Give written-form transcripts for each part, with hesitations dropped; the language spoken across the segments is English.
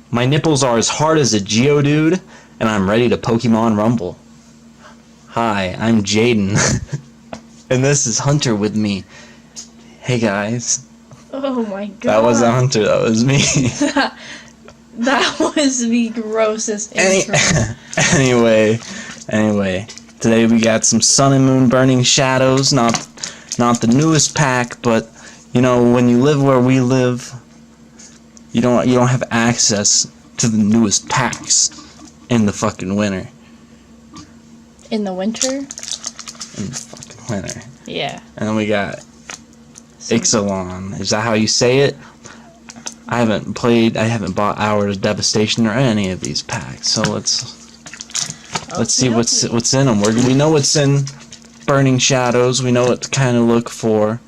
My nipples are as hard as a Geodude, and I'm ready to Pokemon Rumble. Hi, I'm Jaden, and this is Hunter with me. Hey guys. Oh my god. That wasn't Hunter, that was me. That was the grossest intro. Anyway, today we got some Sun and Moon Burning Shadows, not the newest pack, but you know, when you live where we live, you don't have access to the newest packs in the fucking winter. In the winter? In the fucking winter. Yeah. And then we got Ixalan. Is that how you say it? I haven't bought Hour of Devastation or any of these packs, so let's see what's in them. We know what's in Burning Shadows. We know what to kind of look for,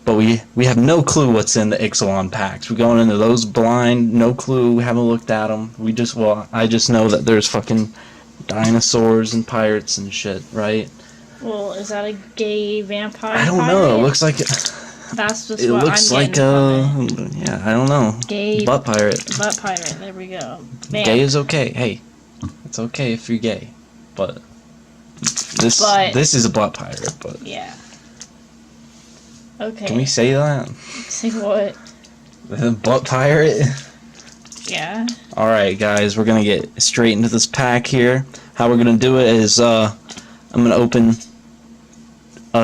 but we have no clue what's in the Ixalan packs. We're going into those blind, no clue. We haven't looked at them. I just know that there's fucking dinosaurs and pirates and shit, right? Well, is that a gay vampire? I don't know. It looks like it. That's just it what looks I'm like yeah, I don't know. Gay butt pirate. Butt pirate. There we go. Gay is okay. Hey, it's okay if you're gay, but this is a butt pirate. But yeah. Okay. Can we say that? Say what? The butt pirate. Yeah. All right, guys, we're gonna get straight into this pack here. How we're gonna do it is I'm gonna open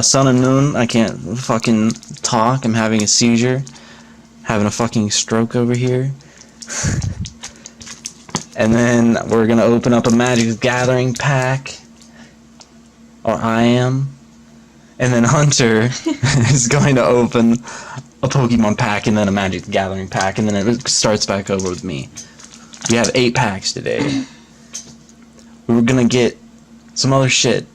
Sun and Moon. I can't fucking talk. I'm having a seizure. Having a fucking stroke over here. And then we're gonna open up a Magic the Gathering pack. Or I am. And then Hunter is going to open a Pokemon pack and then a Magic the Gathering pack, and then it starts back over with me. We have 8 packs today. We were gonna get some other shit,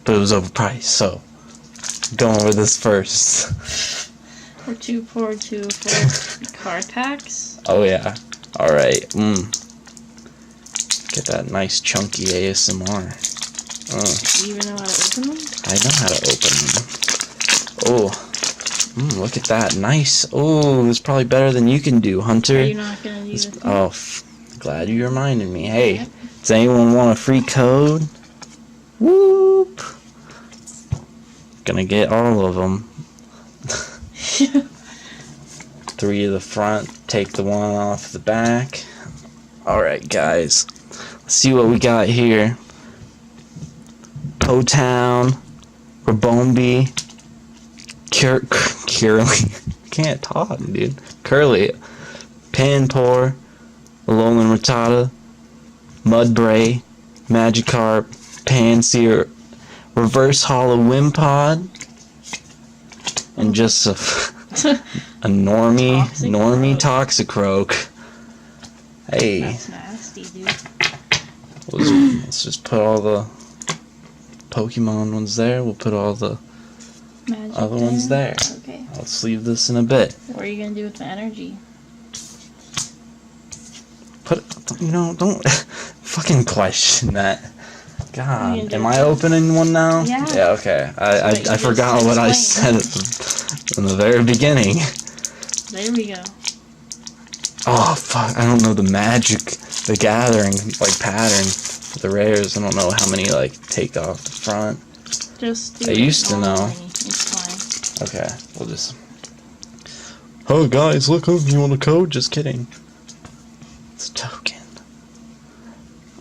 but it was overpriced, so going over this first. We're too poor to afford card packs. Oh yeah. Alright. Get that nice chunky ASMR. Do you even know how to open them? I know how to open them. Oh. Look at that. Nice. Oh, it's probably better than you can do, Hunter. Are you not gonna do it? Oh, glad you reminded me. Hey, does anyone want a free code? Whoop. Gonna get all of them. 3 of the front, take the 1 off the back. Alright, guys. Let's see what we got here. Potown, Rabombi, Curly. Can't talk, dude. Curly, Panpour, Alolan Rattata, Mudbray, Magikarp, Pansear, Reverse Hollow Wimpod, and just a normie Toxicroak. Hey. That's nasty, dude. Let's just put all the Pokemon ones there. We'll put all the other ones there. Okay. I'll sleeve this in a bit. What are you gonna do with the energy? Don't fucking question that. God, am I open opening one now? Yeah. Yeah, okay. I forgot what I said in the very beginning. There we go. Oh, fuck. I don't know the Magic the Gathering, pattern for the rares. I don't know how many, take off the front. Just do I used to know. It's fine. Okay, we'll just... Oh, guys, look, you want a code? Just kidding. It's a token.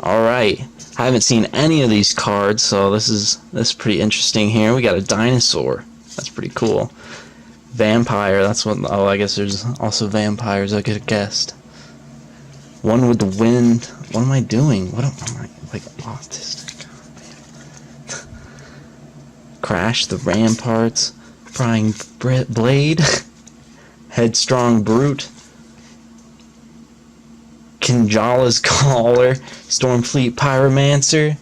Alright. I haven't seen any of these cards, so this is pretty interesting here. We got a dinosaur. That's pretty cool. Vampire, that's what... Oh, I guess there's also vampires, I could have guessed. One with the wind. What am I doing? What am I... autistic? Crash the Ramparts. Prying Blade. Headstrong Brute. Kinjala's Caller. Stormfleet Pyromancer.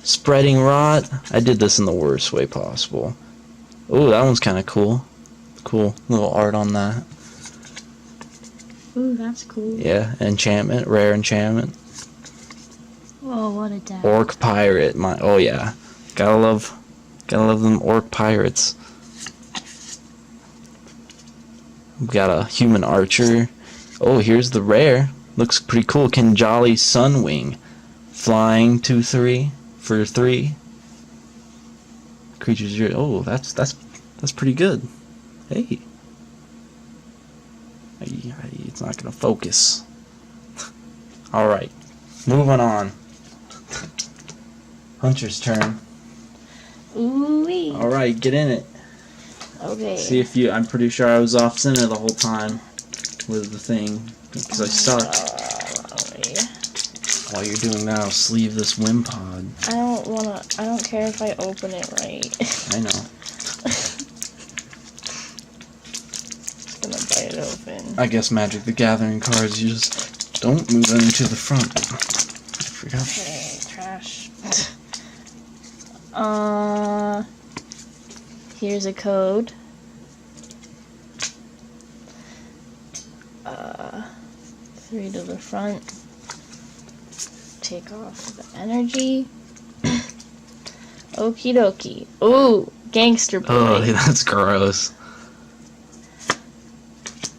Spreading Rot. I did this in the worst way possible. Ooh, that one's kind of cool. Cool little art on that. Ooh, that's cool. Yeah, enchantment, rare enchantment. Oh, what a death. Orc Pirate. Oh yeah. Gotta love them Orc Pirates. We've got a Human Archer. Oh, here's the rare. Looks pretty cool. Kinjali Sunwing. Flying 2/3 for 3. Creatures you're... Oh, that's pretty good. Hey. It's not gonna focus. Alright. Moving on. Hunter's turn. Ooh-wee. Alright, get in it. Okay. See if you... I'm pretty sure I was off center the whole time with the thing. Because I suck. While you're doing that, I'll sleeve this Wimpod. I don't care if I open it right. I know. Just gonna bite it open. I guess Magic the Gathering cards, you just don't move them to the front. I forgot. Okay, trash. Here's a code. 3 to the front. Take off the energy. Okie dokie. Ooh, gangster boy. Oh, that's gross.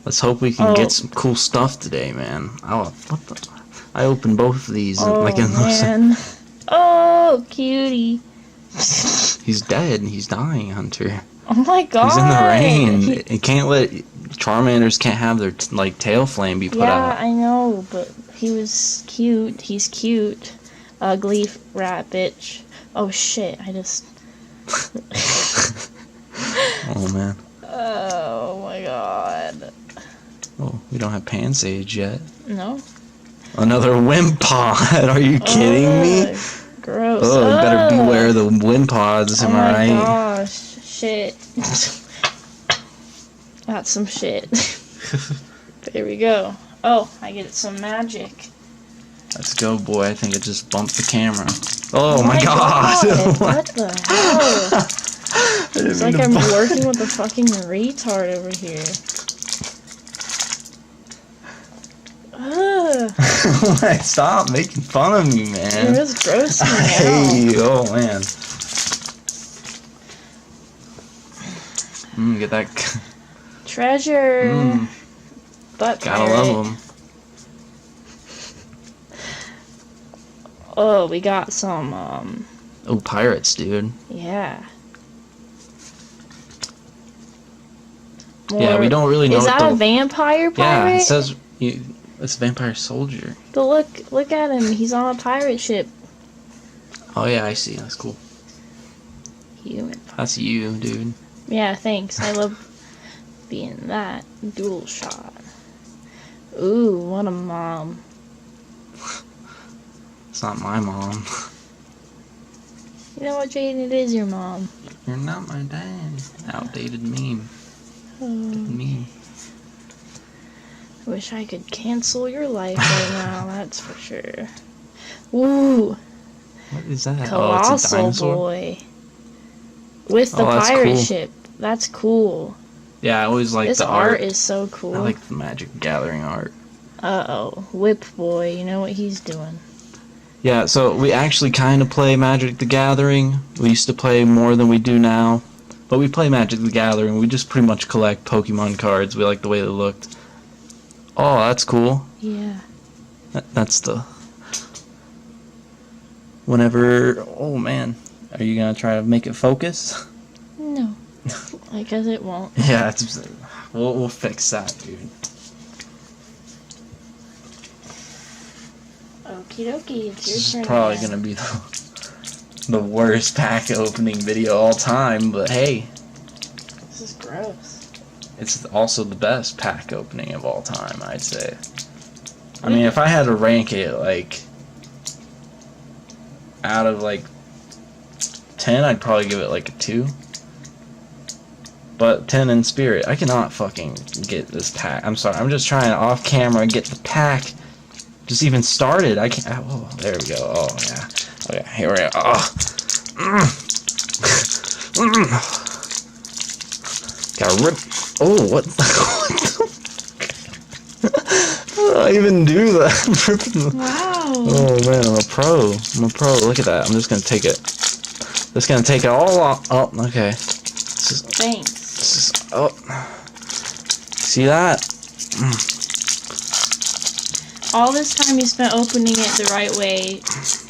Let's hope we can get some cool stuff today, man. Oh, what the? I opened both of these. Oh, like in man. Oh, cutie. He's dead. He's dying, Hunter. Oh my god. He's in the rain. It can't let... Charmanders can't have their, tail flame be put out. Yeah, I know, but he was cute. He's cute. Ugly rat bitch. Oh shit, I just... Oh, man. Oh my god. Oh, we don't have Pansage yet. No? Another Wimpod. Are you kidding me? Gross. Oh, you better beware the Wimpods, am I right? Oh my gosh. Shit. That's some shit. There we go. Oh, I get some magic. Let's go, boy. I think it just bumped the camera. Oh my god! What the hell? It's like I'm working with a fucking retard over here. Stop making fun of me, man. You're just grossing me Hey, oh man. Get that. Treasure. Butt Gotta pirate. love them. Oh, we got some, Oh, pirates, dude. yeah. Yeah, we don't really know Is what that a vampire pirate? Yeah, it says it's a vampire soldier. But look at him. He's on a pirate ship. Oh yeah, I see. That's cool. Human. That's you, dude. Yeah, thanks. I love being that. Dual shot. Ooh, what a mom. It's not my mom. You know what, Jaden? It is your mom. You're not my dad. Outdated meme. Oh, Me. wish I could cancel your life right now, that's for sure. Ooh, What is that? Colossal Oh, it's a dinosaur? boy. With the Oh, that's pirate cool. ship. That's cool. Yeah, I always like This the art art. is so cool. I like the Magic the Gathering art. Uh-oh. Whip boy, you know what he's doing. Yeah, so we actually kind of play Magic the Gathering. We used to play more than we do now. But we play Magic the Gathering. We just pretty much collect Pokemon cards. We like the way they looked. Oh, that's cool. Yeah. That's the... Whenever... Oh, man. Are you going to try to make it focus? No. Because it won't. Yeah, we'll fix that, dude. Okie dokie, it's your This turn. is probably again. going to be the worst pack opening video of all time, but hey, This is gross. it's also the best pack opening of all time, I'd say. I mean, if I had to rank it, like, out of, like, 10, I'd probably give it, like, a 2. But 10 in spirit. I cannot fucking get this pack. I'm sorry, I'm just trying to off-camera get the pack just even started. I can't. Oh, there we go. Oh, yeah. Oh, yeah. Here we go. Oh. Gotta rip. Oh, what? How do I even do that? Wow. Oh, man, I'm a pro. I'm a pro. Look at that. I'm just gonna take it. Just gonna take it all off. Oh, okay. Thanks. Oh. See that? All this time you spent opening it the right way,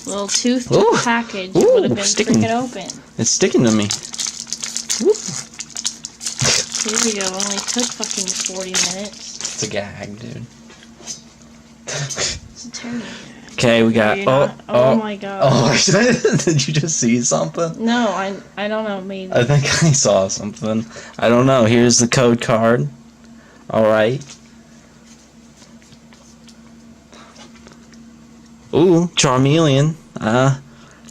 little tooth package Ooh, would have been sticking. freaking open. It's sticking to me. Whoop. Here we go. Only took fucking 40 minutes. It's a gag, dude. It's a terrible gag. Okay, we got. Oh my god. Oh, did you just see something? No, I don't know. Maybe. I think I saw something. I don't know. Here's the code card. All right. Ooh, Charmeleon.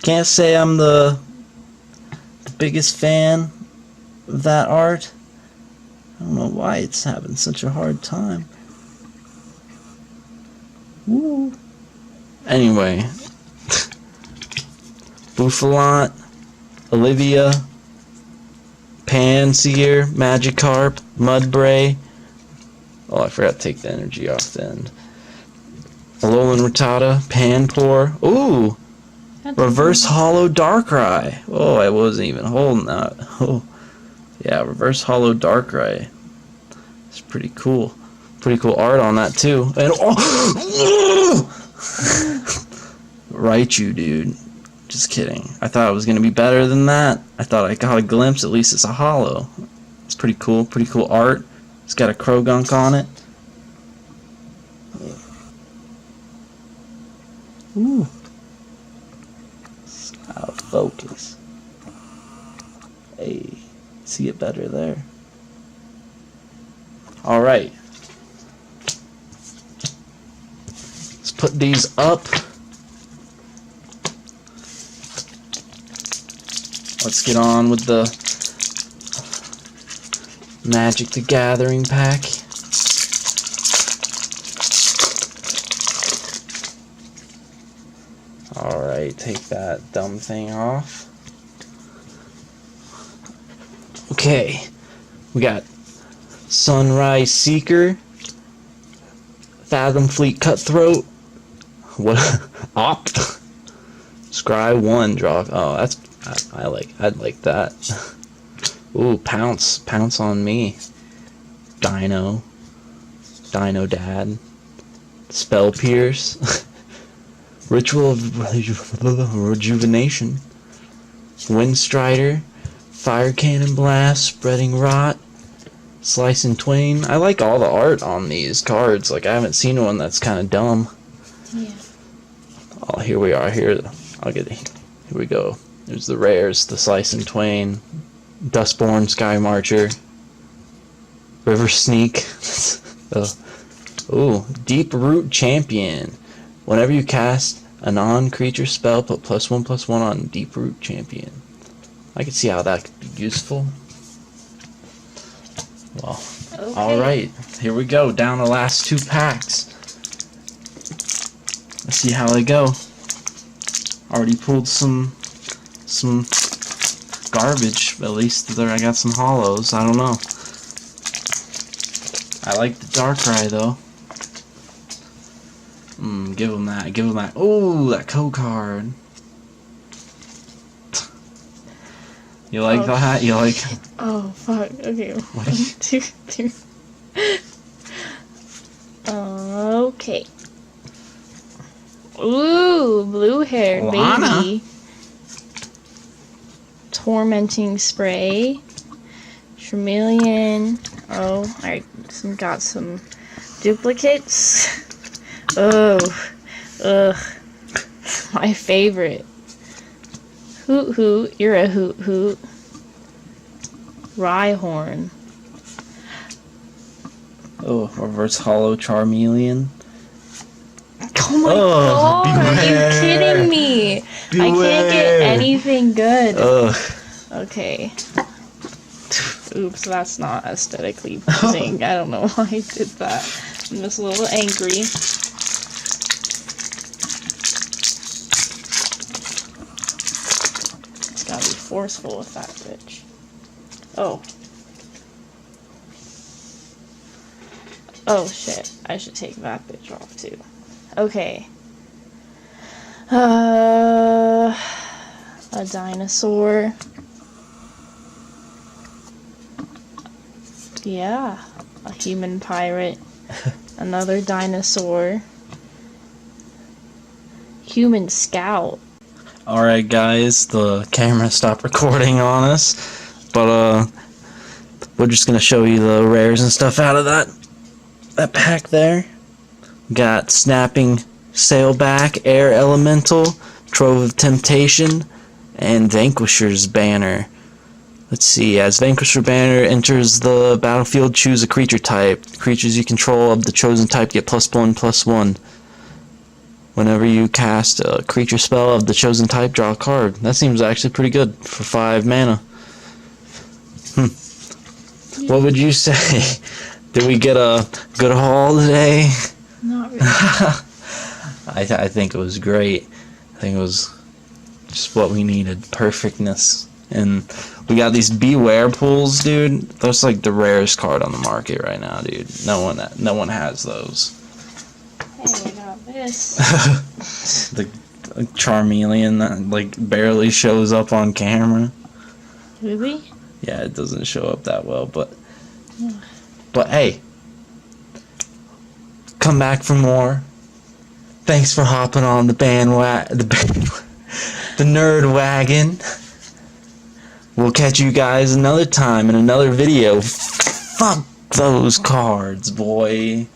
Can't say I'm the biggest fan of that art. I don't know why it's having such a hard time. Ooh. Anyway. Bouffalant, Olivia, Panseer, Magikarp, Mudbray. Oh, I forgot to take the energy off the end. Alolan Rattata, Panpour. Ooh! Reverse Hollow Darkrai. Oh, I wasn't even holding that. Oh, yeah, Reverse Hollow Darkrai. It's pretty cool. Pretty cool art on that, too. And Raichu, dude. Just kidding. I thought it was going to be better than that. I thought I got a glimpse. At least it's a hollow. It's pretty cool. Pretty cool art. It's got a Krogunk on it. Ooh. It's out of focus. Hey, see it better there. Alright. Let's put these up. Let's get on with the Magic the Gathering pack. Alright, take that dumb thing off. Okay, we got Sunrise Seeker, Fathom Fleet Cutthroat, what? Opt, Scry 1 draw. Oh, that's I'd like that. Ooh, pounce on me. Dino Dad, Spell Pierce. Ritual of Rejuvenation, Windstrider, Fire Cannon Blast, Spreading Rot, Slice and Twain. I like all the art on these cards. Like, I haven't seen one that's kind of dumb. Yeah. Oh, here we are. Here we go. There's the rares, the Slice and Twain, Dustborn, Sky Marcher, River Sneak. Ooh, Deep Root Champion. Whenever you cast a non-creature spell, put +1/+1 on Deep Root Champion. I can see how that could be useful. Well, okay. Alright, here we go. Down the last 2 packs. Let's see how they go. Already pulled some garbage. At least there I got some hollows. I don't know. I like the Darkrai though. Give him that. Oh, that code card. You like that? You like? Oh fuck. Okay. 1, 2, 3. Okay. Ooh, blue hair baby. Tormenting Spray. Charmeleon. Oh, I got some duplicates. Oh, ugh, my favorite. Hoot Hoot, you're a Hoot Hoot. Rhyhorn. Oh, Reverse Hollow Charmeleon. Oh my god, are you kidding me? Beware. I can't get anything good. Ugh. Okay. Oops, that's not aesthetically pleasing. I don't know why I did that. I'm just a little angry. It's gotta be forceful with that bitch. Oh. Oh shit, I should take that bitch off too. Okay. A dinosaur. Yeah, a human pirate. Another dinosaur. Human Scout. Alright guys, the camera stopped recording on us, but we're just gonna show you the rares and stuff out of that pack there. Got Snapping Sailback, Air Elemental, Trove of Temptation, and Vanquisher's Banner. Let's see, as Vanquisher Banner enters the battlefield, choose a creature type. Creatures you control of the chosen type get +1/+1. Whenever you cast a creature spell of the chosen type, draw a card. That seems actually pretty good for 5 mana. What would you say? Did we get a good haul today? Not really. I think it was great. I think it was just what we needed. Perfectness. And we got these Beware pools, dude. That's like the rarest card on the market right now, dude. No one has those. Hey, we got this. The Charmeleon that like barely shows up on camera. Really? Yeah, it doesn't show up that well, but hey, come back for more. Thanks for hopping on the NerdWagon. We'll catch you guys another time in another video. Fuck those cards, boy.